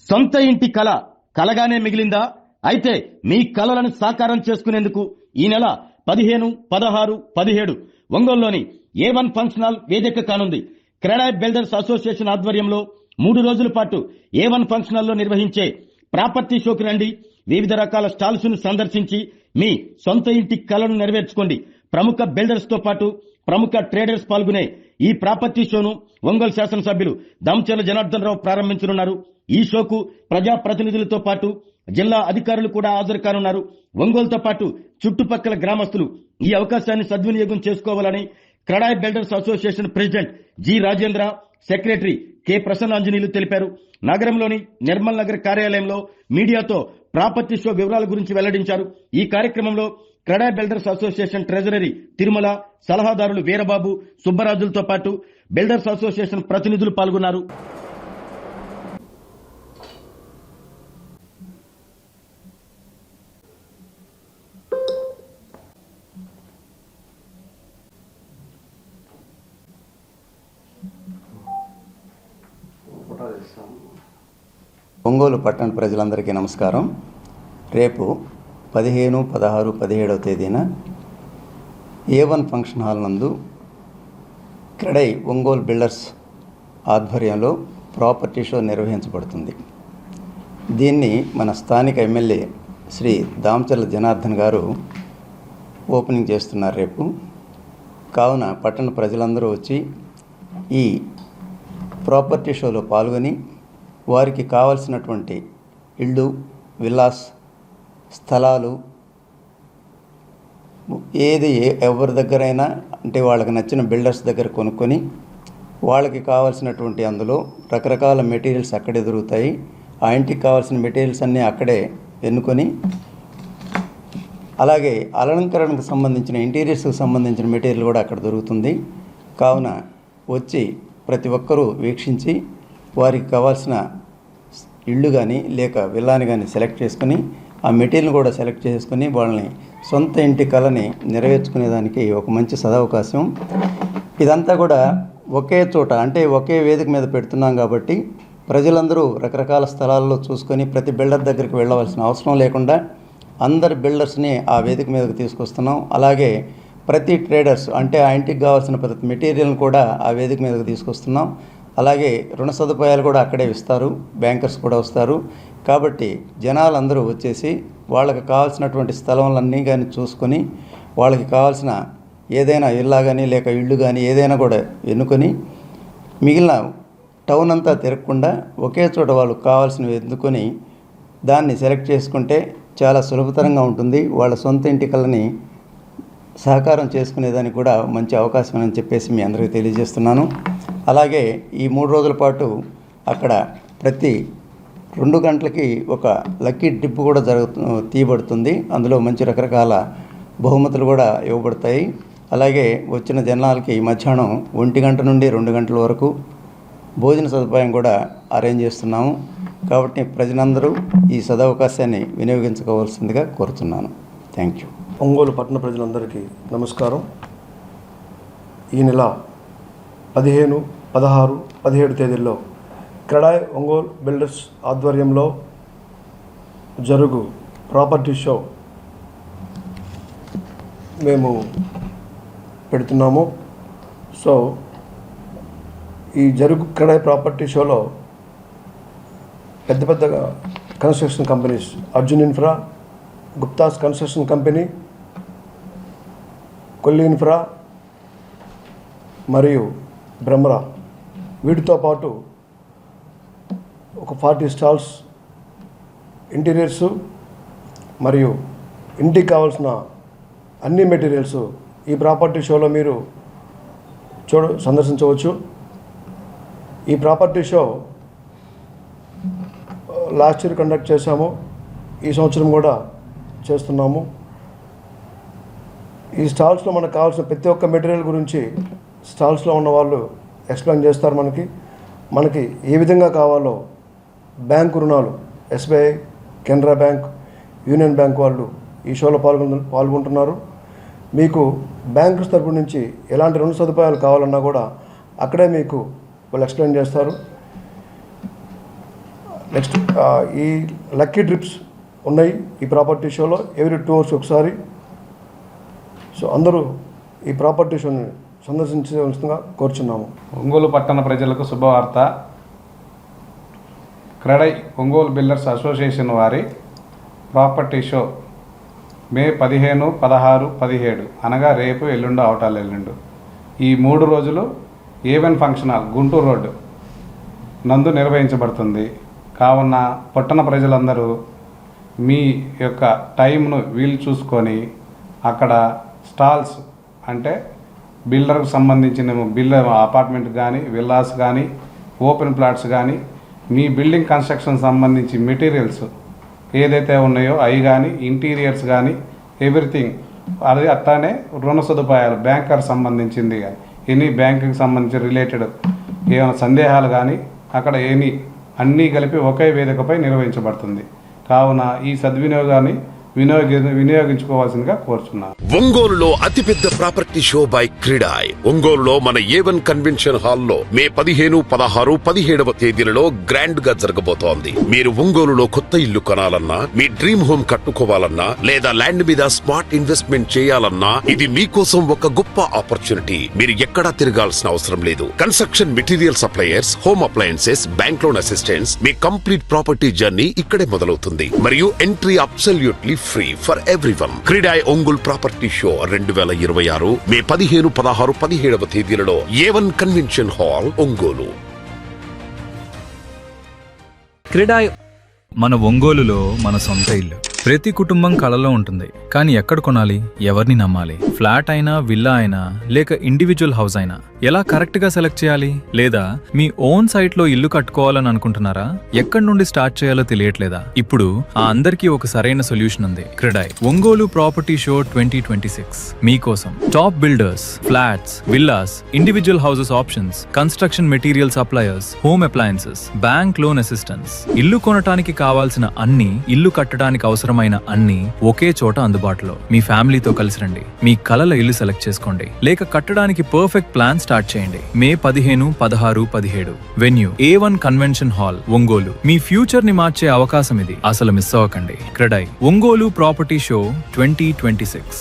సొంత ఇంటి కల కలగానే మిగిలిందా? అయితే మీ కలలను సాకారం చేసుకునేందుకు ఈ నెల 15, 16, 17 ఒంగోలులోని A1 ఫంక్షన్ హాల్ వేదిక కానుంది. క్రెడాయ్ బిల్డర్స్ అసోసియేషన్ ఆధ్వర్యంలో 3 రోజుల పాటు A1 ఫంక్షన్ హాల్లో నిర్వహించే ప్రాపర్టీ షోకి రండి. వివిధ రకాల స్టాల్స్ ను సందర్శించి మీ సొంత ఇంటి కలను నెరవేర్చుకోండి. ప్రముఖ బిల్డర్స్ తో పాటు ప్రముఖ ట్రేడర్స్ పాల్గొనే ఈ ప్రాపర్టీ షోను ఒంగోలు శాసనసభ్యులు దామచర్ల జనార్దన్ రావు ప్రారంభించనున్నారు. ఈ షోకు ప్రజా ప్రతినిధులతో పాటు జిల్లా అధికారులు కూడా హాజరు కానున్నారు. ఒంగోలుతో పాటు చుట్టుపక్కల గ్రామస్తులు ఈ అవకాశాన్ని సద్వినియోగం చేసుకోవాలని CREDAI builders association president G Rajendra, secretary K Prasannanjaneyulu తెలిపారు. నగరంలోని నిర్మల్ నగర్ కార్యాలయంలో మీడియాతో ప్రాపర్టీ షో వివరాల గురించి వెల్లడించారు. ఈ కార్యక్రమంలో CREDAI builders association treasury Tirumala, సలహాదారులు వీరబాబు, సుబ్బరాజులతో పాటు బిల్డర్స్ అసోసియేషన్ ప్రతినిధులు పాల్గొన్నారు. ఒంగోలు పట్టణ ప్రజలందరికీ నమస్కారం. రేపు 15, 16, 17వ తేదీన A1 ఫంక్షన్ హాల్ నందు క్రెడాయ్ ఒంగోలు బిల్డర్స్ ఆధ్వర్యంలో ప్రాపర్టీ షో నిర్వహించబడుతుంది. దీన్ని మన స్థానిక ఎమ్మెల్యే శ్రీ దామచర్ల జనార్దన్ గారు ఓపెనింగ్ చేస్తున్నారు రేపు. కావున పట్టణ ప్రజలందరూ వచ్చి ఈ ప్రాపర్టీ షోలో పాల్గొని వారికి కావలసినటువంటి ఇళ్ళు, విల్లాస్, స్థలాలు ఎవరి దగ్గరైనా అంటే వాళ్ళకి నచ్చిన బిల్డర్స్ దగ్గర కొనుక్కొని వాళ్ళకి కావాల్సినటువంటి అందులో రకరకాల మెటీరియల్స్ అక్కడే దొరుకుతాయి. ఆ ఇంటికి కావాల్సిన మెటీరియల్స్ అన్నీ అక్కడే ఎన్నుకొని, అలాగే అలంకరణకు సంబంధించిన ఇంటీరియర్స్కి సంబంధించిన మెటీరియల్ కూడా అక్కడ దొరుకుతుంది. కావున వచ్చి ప్రతి ఒక్కరూ వీక్షించి వారికి కావాల్సిన ఇళ్ళు కానీ లేక విల్లాని కానీ సెలెక్ట్ చేసుకుని ఆ మెటీరియల్ కూడా సెలెక్ట్ చేసుకుని వాళ్ళని సొంత ఇంటి కలని నెరవేర్చుకునేదానికి ఒక మంచి సదవకాశం. ఇదంతా కూడా ఒకే చోట అంటే ఒకే వేదిక మీద పెడుతున్నాం కాబట్టి ప్రజలందరూ రకరకాల స్థలాల్లో చూసుకొని ప్రతి బిల్డర్ దగ్గరికి వెళ్ళవలసిన అవసరం లేకుండా అందరి బిల్డర్స్ని ఆ వేదిక మీదకి తీసుకొస్తున్నాం. అలాగే ప్రతి ట్రేడర్స్ అంటే ఆ ఇంటికి కావాల్సిన ప్రతి మెటీరియల్ని కూడా ఆ వేదిక మీదకి తీసుకొస్తున్నాం. అలాగే రుణ సదుపాయాలు కూడా అక్కడే ఇస్తారు, బ్యాంకర్స్ కూడా వస్తారు. కాబట్టి జనాలందరూ వచ్చేసి వాళ్ళకి కావాల్సినటువంటి స్థలంలన్నీ కానీ చూసుకొని వాళ్ళకి కావాల్సిన ఏదైనా ఇల్లా కానీ లేక ఇళ్ళు కానీ ఏదైనా కూడా ఎన్నుకొని మిగిలిన టౌన్ అంతా తిరగకుండా ఒకే చోట వాళ్ళు కావాల్సినవి ఎన్నుకొని దాన్ని సెలెక్ట్ చేసుకుంటే చాలా సులభతరంగా ఉంటుంది. వాళ్ళ సొంత ఇంటి కలని సహకారం చేసుకునేదానికి కూడా మంచి అవకాశం అని చెప్పేసి మీ అందరికీ తెలియజేస్తున్నాను. అలాగే ఈ 3 రోజుల పాటు అక్కడ ప్రతి 2 గంటలకి ఒక లక్కీ డిప్ కూడా తీయబడుతుంది. అందులో మంచి రకరకాల బహుమతులు కూడా ఇవ్వబడతాయి. అలాగే వచ్చిన జనాలకి మధ్యాహ్నం 1 గంట నుండి 2 గంటల వరకు భోజన సదుపాయం కూడా అరేంజ్ చేస్తున్నాము. కాబట్టి ప్రజలందరూ ఈ సదవకాశాన్ని వినియోగించుకోవాల్సిందిగా కోరుతున్నాను. Thank you. ఒంగోలు పట్టణ ప్రజలందరికీ నమస్కారం. ఈ నెల 15, 16, 17 తేదీల్లో క్రెడాయ్ ఒంగోలు బిల్డర్స్ ఆధ్వర్యంలో జరుగు ప్రాపర్టీ షో మేము పెడుతున్నాము. సో ఈ జరుగు క్రెడాయ్ ప్రాపర్టీ షోలో పెద్ద పెద్ద construction companies Arjun infra, Guptas construction company, Kolli infra మరియు బ్రహ్మరా వీటితో పాటు ఒక 40 స్టాల్స్ ఇంటీరియర్స్ మరియు ఇంటికి కావాల్సిన అన్ని మెటీరియల్స్ ఈ ప్రాపర్టీ షోలో మీరు సందర్శించవచ్చు. ఈ property show last year conduct చేశాము, ఈ సంవత్సరం కూడా చేస్తున్నాము. ఈ స్టాల్స్లో మనకు కావాల్సిన ప్రతి ఒక్క మెటీరియల్ గురించి స్టాల్స్లో ఉన్న వాళ్ళు ఎక్స్ప్లెయిన్ చేస్తారు. మనకి ఏ విధంగా కావాలో బ్యాంకు రుణాలు SBI, Canara bank, union bank వాళ్ళు ఈ షోలో పాల్గొంటున్నారు. మీకు బ్యాంకు తరపు నుంచి ఎలాంటి రుణ సదుపాయాలు కావాలన్నా కూడా అక్కడే మీకు వాళ్ళు ఎక్స్ప్లెయిన్ చేస్తారు. నెక్స్ట్ ఈ లక్కీ ట్రిప్స్ ఉన్నాయి ఈ ప్రాపర్టీ షోలో ఎవ్రీ 2 hours ఒకసారి. సో అందరూ ఈ ప్రాపర్టీ షోని సందర్శించవలసిందిగా కోరుచున్నాము. ఒంగోలు పట్టణ ప్రజలకు శుభవార్త. క్రెడై ఒంగోలు బిల్డర్స్ అసోసియేషన్ వారి ప్రాపర్టీ షో మే 15, 16, 17 అనగా రేపు, ఎల్లుండు, అవటాలు ఎల్లుండు ఈ 3 రోజులు A1 function hall Guntur road నందు నిర్వహించబడుతుంది. కావున పట్టణ ప్రజలందరూ మీ యొక్క టైంను వీలు చూసుకొని అక్కడ స్టాల్స్ అంటే బిల్డర్కు సంబంధించిన అపార్ట్మెంట్ కానీ, విల్లాస్ కానీ, ఓపెన్ ప్లాట్స్ కానీ, మీ బిల్డింగ్ కన్స్ట్రక్షన్ సంబంధించి మెటీరియల్స్ ఏదైతే ఉన్నాయో అవి కానీ, ఇంటీరియర్స్ కానీ, ఎవ్రీథింగ్ అది అట్లానే రుణ సదుపాయాలు బ్యాంకర్ సంబంధించింది కానీ ఎనీ బ్యాంకుకి సంబంధించి రిలేటెడ్ ఏమైనా సందేహాలు కానీ అక్కడ అన్నీ కలిపి ఒకే వేదికపై నిర్వహించబడుతుంది. కావున ఈ సద్వినియోగాన్ని వినియోగించుకోవాల్సిందిగా కోరుచున్నాను. ఒంగోలులో అతిపెద్ద ప్రాపర్టీ షో బై క్రెడై ఒంగోలులో మన A1 కన్వెన్షన్ హాల్లో మే 15, 16, 17వ తేదీలలో గ్రాండ్ గా జరగబోతోంది. మీరు ఒంగోలులో కొత్త ఇల్లు కొనాలన్నా, మీ డ్రీమ్ హోమ్ కట్టుకోవాలన్నా, లేదా ల్యాండ్ మీద స్మార్ట్ ఇన్వెస్ట్మెంట్ చేయాలన్నా ఇది మీకోసం ఒక గొప్ప ఆపర్చునిటీ. మీరు ఎక్కడా తిరగాల్సిన అవసరం లేదు. Construction material suppliers, home appliances, bank loan assistants, మీ కంప్లీట్ ప్రాపర్టీ జర్నీ ఇక్కడే మొదలవుతుంది. మరియు entry absolutely free for everyone. CREDAI Ongole property show 2026 May 15, 16, 17వ తేదీలలో A1 convention hall Ongole. CREDAI మన ఒంగోలులో మన సొంత ఇల్లు. ప్రతి కుటుంబం కలలో ఉంటుంది, కానీ ఎక్కడ కొనాలి, ఎవరిని నమ్మాలి? ఫ్లాట్ అయినా, విల్లా అయినా, లేక ఇండివిజువల్ హౌస్ అయినా ఎలా కరెక్ట్ గా సెలెక్ట్ చేయాలి? లేదా మీ ఓన్ సైట్ లో ఇల్లు కట్టుకోవాలని అనుకుంటున్నారా? ఎక్కడి నుండి స్టార్ట్ చేయాలో తెలియట్లేదా? ఇప్పుడు ఆ అందరికీ ఒక సరైన సొల్యూషన్ ఉంది. క్రెడై ఒంగోలు ప్రాపర్టీ షో 2026 మీకోసం. Top builders, flats, villas, individual houses options, construction material suppliers, home appliances, bank loan assistance, ఇల్లు కొనటానికి కావాల్సిన అన్ని, ఇల్లు కట్టడానికి అవసరమైన అన్ని ఒకే చోట అందుబాటులో. మీ ఫ్యామిలీతో కలిసి రండి, మీ కలల ఇల్లు సెలెక్ట్ చేసుకోండి, లేక కట్టడానికి పర్ఫెక్ట్ ప్లాన్ స్టార్ట్ చేయండి. May 15, 16, 17 venue A1 convention hall Ongole. మీ ఫ్యూచర్ ని మార్చే అవకాశం ఇది, అసలు మిస్ అవ్వకండి. CREDAI Ongole property show 2026.